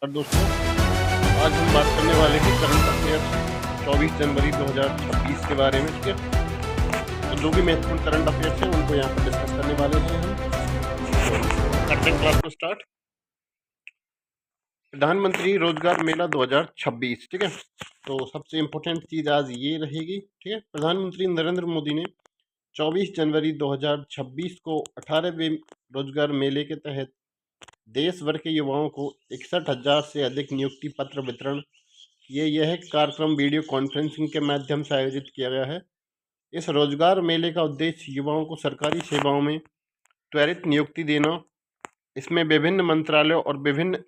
और दोस्तों, आज हम बात करने वाले हैं करंट अफेयर्स 24 जनवरी 2026 के बारे में। ठीक है, तो जो भी महत्वपूर्ण करंट अफेयर्स हैं उनको यहाँ पर डिस्कस करने वाले हैं हम। तो करते हैं क्लास को स्टार्ट। प्रधानमंत्री रोजगार मेला 2026। ठीक है, तो सबसे इम्पोर्टेंट चीज़ आज ये रहेगी। ठीक है, प्रधानमंत्री नरेंद्र मोदी ने 24 जनवरी 2026 को 18वें रोजगार मेले के तहत देश भर के युवाओं को 61,000 से अधिक नियुक्ति पत्र वितरण किए। यह कार्यक्रम वीडियो कॉन्फ्रेंसिंग के माध्यम से आयोजित किया गया है। इस रोजगार मेले का उद्देश्य युवाओं को सरकारी सेवाओं में त्वरित नियुक्ति देना। इसमें विभिन्न मंत्रालयों और विभिन्न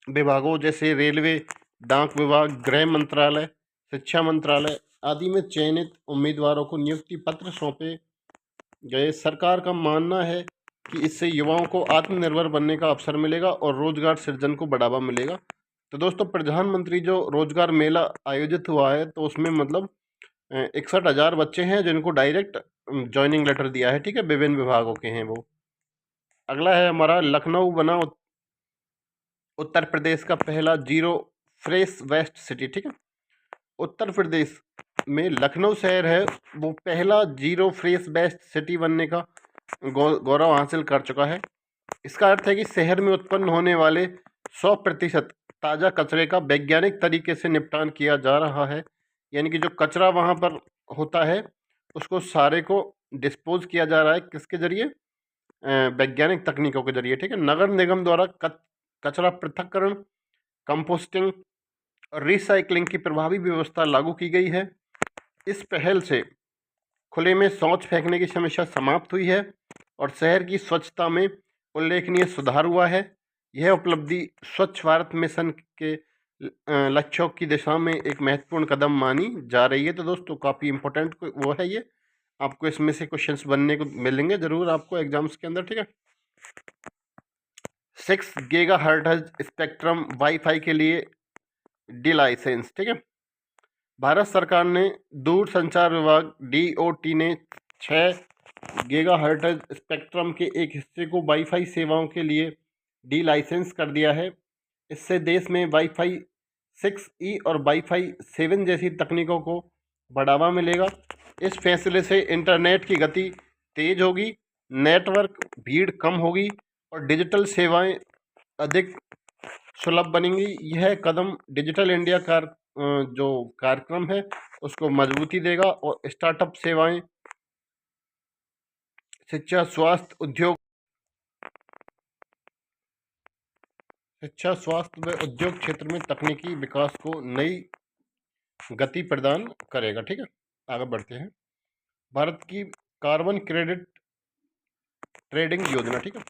विभागों जैसे रेलवे, डाक विभाग, गृह मंत्रालय, शिक्षा मंत्रालय आदि में चयनित उम्मीदवारों को नियुक्ति पत्र सौंपे गए। सरकार का मानना है कि इससे युवाओं को आत्मनिर्भर बनने का अवसर मिलेगा और रोजगार सृजन को बढ़ावा मिलेगा। तो दोस्तों, प्रधानमंत्री जो रोजगार मेला आयोजित हुआ है, तो उसमें मतलब 61,000 बच्चे हैं जिनको डायरेक्ट ज्वाइनिंग लेटर दिया है। ठीक है, विभिन्न विभागों के हैं वो। अगला है हमारा, लखनऊ बना उत्तर प्रदेश का पहला जीरो फ्रेश वेस्ट सिटी। ठीक है, उत्तर प्रदेश में लखनऊ शहर है वो पहला जीरो फ्रेश वेस्ट सिटी बनने का गौरव हासिल कर चुका है। इसका अर्थ है कि शहर में उत्पन्न होने वाले 100% ताज़ा कचरे का वैज्ञानिक तरीके से निपटान किया जा रहा है। यानी कि जो कचरा वहाँ पर होता है उसको सारे को डिस्पोज किया जा रहा है, किसके जरिए? वैज्ञानिक तकनीकों के जरिए। ठीक है, नगर निगम द्वारा कचरा पृथक्करण, कंपोस्टिंग और रिसाइकलिंग की प्रभावी व्यवस्था लागू की गई है। इस पहल से खुले में शौच फेंकने की समस्या समाप्त हुई है और शहर की स्वच्छता में उल्लेखनीय सुधार हुआ है। यह उपलब्धि स्वच्छ भारत मिशन के लक्ष्यों की दिशा में एक महत्वपूर्ण कदम मानी जा रही है। तो दोस्तों, काफ़ी इम्पोर्टेंट वो है ये। आपको इसमें से क्वेश्चंस बनने को मिलेंगे ज़रूर आपको एग्जाम्स के अंदर। ठीक है, 6 गीगाहर्ट्ज़ स्पेक्ट्रम वाईफाई के लिए डी लाइसेंस। ठीक है, भारत सरकार ने दूरसंचार विभाग DOT ने 6 गीगाहर्ट्ज़ स्पेक्ट्रम के एक हिस्से को वाईफाई सेवाओं के लिए डी लाइसेंस कर दिया है। इससे देश में वाईफाई 6E और वाईफाई 7 जैसी तकनीकों को बढ़ावा मिलेगा। इस फैसले से इंटरनेट की गति तेज होगी, नेटवर्क भीड़ कम होगी और डिजिटल सेवाएं अधिक सुलभ बनेंगी। यह कदम डिजिटल इंडिया जो कार्यक्रम है उसको मजबूती देगा और स्टार्टअप सेवाएं, शिक्षा, स्वास्थ्य, व उद्योग क्षेत्र में तकनीकी विकास को नई गति प्रदान करेगा। ठीक है, आगे बढ़ते हैं। भारत की कार्बन क्रेडिट ट्रेडिंग योजना। ठीक है,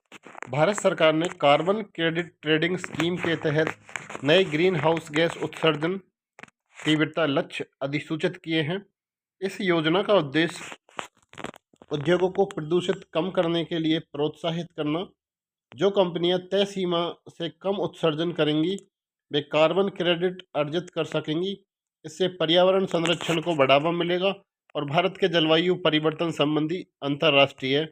भारत सरकार ने कार्बन क्रेडिट ट्रेडिंग स्कीम के तहत नए ग्रीन हाउस गैस उत्सर्जन तीव्रता लक्ष्य अधिसूचित किए हैं। इस योजना का उद्देश्य उद्योगों को प्रदूषित कम करने के लिए प्रोत्साहित करना। जो कंपनियां तय सीमा से कम उत्सर्जन करेंगी वे कार्बन क्रेडिट अर्जित कर सकेंगी। इससे पर्यावरण संरक्षण को बढ़ावा मिलेगा और भारत के जलवायु परिवर्तन संबंधी अंतर्राष्ट्रीय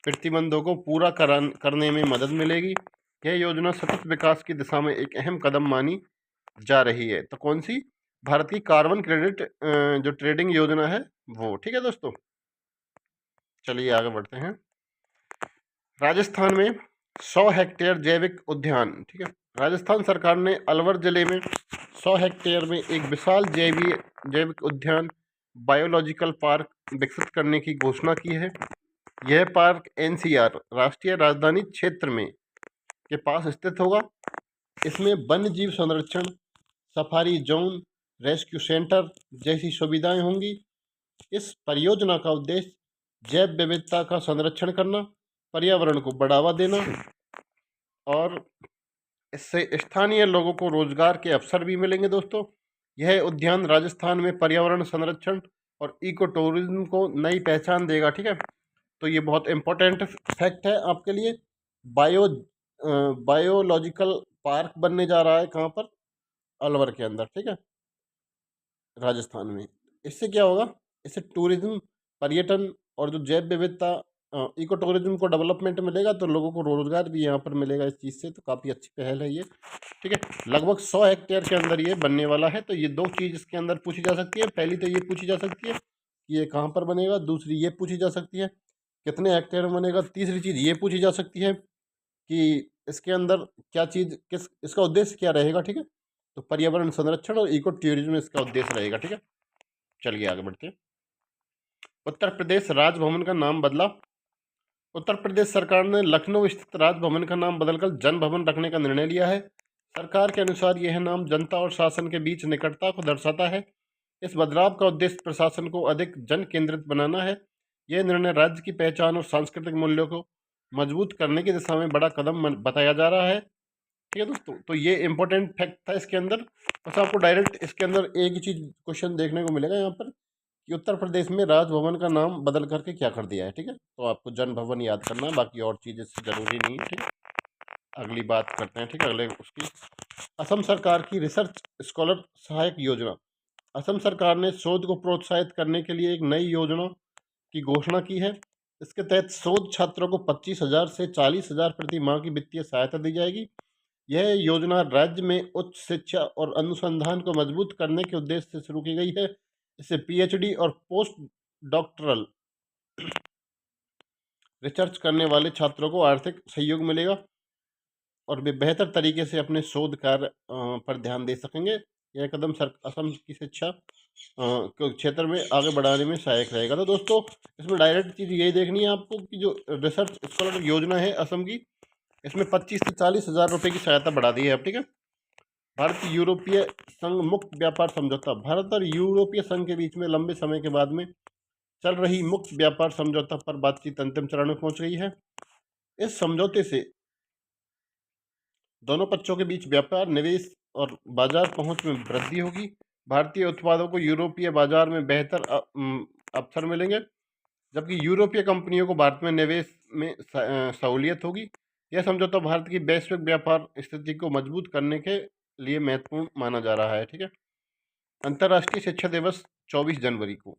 प्रतिबंधों को पूरा करने में मदद मिलेगी। यह योजना सतत विकास की दिशा में एक अहम कदम मानी जा रही है। तो कौन सी? भारत की कार्बन क्रेडिट जो ट्रेडिंग योजना है वो। ठीक है दोस्तों, चलिए आगे बढ़ते हैं। राजस्थान में 100 हेक्टेयर जैविक उद्यान। ठीक है, राजस्थान सरकार ने अलवर जिले में 100 हेक्टेयर में एक विशाल जैविक उद्यान बायोलॉजिकल पार्क विकसित करने की घोषणा की है। यह पार्क NCR राष्ट्रीय राजधानी क्षेत्र में के पास स्थित होगा। इसमें वन्य जीव संरक्षण, सफारी जोन, रेस्क्यू सेंटर जैसी सुविधाएं होंगी। इस परियोजना का उद्देश्य जैव विविधता का संरक्षण करना, पर्यावरण को बढ़ावा देना और इससे स्थानीय लोगों को रोजगार के अवसर भी मिलेंगे। दोस्तों, यह उद्यान राजस्थान में पर्यावरण संरक्षण और इको टूरिज्म को नई पहचान देगा। ठीक है, तो ये बहुत इम्पोर्टेंट फैक्ट है आपके लिए। बायोलॉजिकल पार्क बनने जा रहा है कहाँ पर? अलवर के अंदर। ठीक है, राजस्थान में। इससे क्या होगा? इससे टूरिज्म, पर्यटन और जो जैव विविधता इको टूरिज्म को डेवलपमेंट मिलेगा तो लोगों को रोजगार भी यहाँ पर मिलेगा इस चीज़ से, तो काफ़ी अच्छी पहल है ये। ठीक है, लगभग 100 हेक्टेयर के अंदर ये बनने वाला है। तो ये दो चीज़ इसके अंदर पूछी जा सकती है। पहली तो ये पूछी जा सकती है कि ये कहाँ पर बनेगा, दूसरी ये पूछी जा सकती है कितने हेक्टेयर में बनेगा, तीसरी चीज़ ये पूछी जा सकती है कि इसके अंदर क्या चीज़, किस इसका उद्देश्य क्या रहेगा। ठीक है, तो पर्यावरण संरक्षण और इको टूरिज्म इसका उद्देश्य रहेगा। ठीक है, चलिए आगे बढ़ते हैं। उत्तर प्रदेश राजभवन का नाम बदला। उत्तर प्रदेश सरकार ने लखनऊ स्थित राजभवन का नाम बदलकर जन भवन रखने का निर्णय लिया है। सरकार के अनुसार यह नाम जनता और शासन के बीच निकटता को दर्शाता है। इस बदलाव का उद्देश्य प्रशासन को अधिक जन केंद्रित बनाना है। यह निर्णय राज्य की पहचान और सांस्कृतिक मूल्यों को मजबूत करने की दिशा में बड़ा कदम बताया जा रहा है। ठीक है दोस्तों, तो ये इंपॉर्टेंट फैक्ट था इसके अंदर। बस आपको डायरेक्ट इसके अंदर एक ही चीज़ क्वेश्चन देखने को मिलेगा यहाँ पर कि उत्तर प्रदेश में राजभवन का नाम बदल करके क्या कर दिया है। ठीक है, तो आपको जन भवन याद करना है, बाकी और चीज़ इससे ज़रूरी नहीं है। ठीक है, अगली बात करते हैं। ठीक है, अगले उसकी असम सरकार की रिसर्च स्कॉलर सहायक योजना। असम सरकार ने शोध को प्रोत्साहित करने के लिए एक नई योजना की घोषणा की है। इसके तहत शोध छात्रों को 25,000 से 40,000 प्रति माह की वित्तीय सहायता दी जाएगी। यह योजना राज्य में उच्च शिक्षा और अनुसंधान को मजबूत करने के उद्देश्य से शुरू की गई है। इससे पीएचडी और पोस्ट डॉक्टरल रिसर्च करने वाले छात्रों को आर्थिक सहयोग मिलेगा और वे बेहतर तरीके से अपने शोध कार्य पर ध्यान दे सकेंगे। यह कदम असम की शिक्षा के क्षेत्र में आगे बढ़ाने में सहायक रहेगा। तो दोस्तों, इसमें डायरेक्ट चीज़ यही देखनी है आपको कि जो रिसर्च स्कॉलर योजना है असम की, इसमें 25 से 40,000 रुपये की सहायता बढ़ा दी है अब। ठीक है, भारत यूरोपीय संघ मुक्त व्यापार समझौता। भारत और यूरोपीय संघ के बीच में लंबे समय के बाद में चल रही मुक्त व्यापार समझौता पर बातचीत अंतिम चरण में पहुंच गई है। इस समझौते से दोनों पक्षों के बीच व्यापार, निवेश और बाजार पहुंच में वृद्धि होगी। भारतीय उत्पादों को यूरोपीय बाजार में बेहतर अवसर मिलेंगे, जबकि यूरोपीय कंपनियों को भारत में निवेश में सहूलियत होगी। यह समझौता भारत की वैश्विक व्यापार स्थिति को मजबूत करने के लिए महत्वपूर्ण माना जा रहा है। ठीक है, अंतर्राष्ट्रीय शिक्षा दिवस 24 जनवरी को।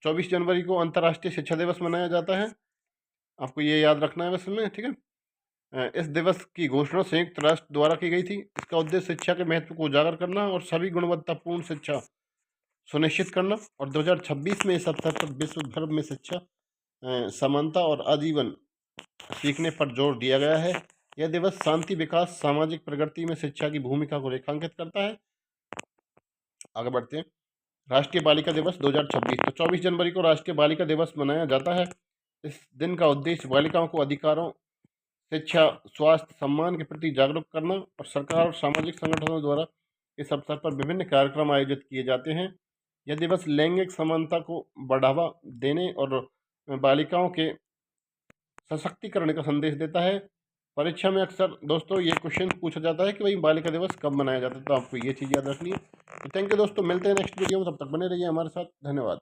24 जनवरी को अंतर्राष्ट्रीय शिक्षा दिवस मनाया जाता है, आपको ये याद रखना है बस में। ठीक है, इस दिवस की घोषणा संयुक्त राष्ट्र द्वारा की गई थी। इसका उद्देश्य शिक्षा के महत्व को उजागर करना और सभी गुणवत्तापूर्ण शिक्षा सुनिश्चित करना। और 2026 में इस अवसर पर विश्व भर में शिक्षा समानता और आजीवन सीखने पर जोर दिया गया है। यह दिवस शांति, विकास, सामाजिक प्रगति में शिक्षा की भूमिका को रेखांकित करता है। आगे बढ़ते हैं। राष्ट्रीय बालिका दिवस 2026। तो 24 जनवरी को राष्ट्रीय बालिका दिवस मनाया जाता है। इस दिन का उद्देश्य बालिकाओं को अधिकारों, शिक्षा, स्वास्थ्य, सम्मान के प्रति जागरूक करना और सरकार और सामाजिक संगठनों द्वारा इस अवसर पर विभिन्न कार्यक्रम आयोजित किए जाते हैं। यह दिवस लैंगिक समानता को बढ़ावा देने और बालिकाओं के सशक्तिकरण का संदेश देता है। परीक्षा में अक्सर दोस्तों ये क्वेश्चन पूछा जाता है कि भाई बालिका दिवस कब मनाया जाता है, तो आपको ये चीज़ याद रखनी है। तो थैंक यू दोस्तों, मिलते हैं नेक्स्ट वीडियो में, तब तक बने रहिए हमारे साथ। धन्यवाद।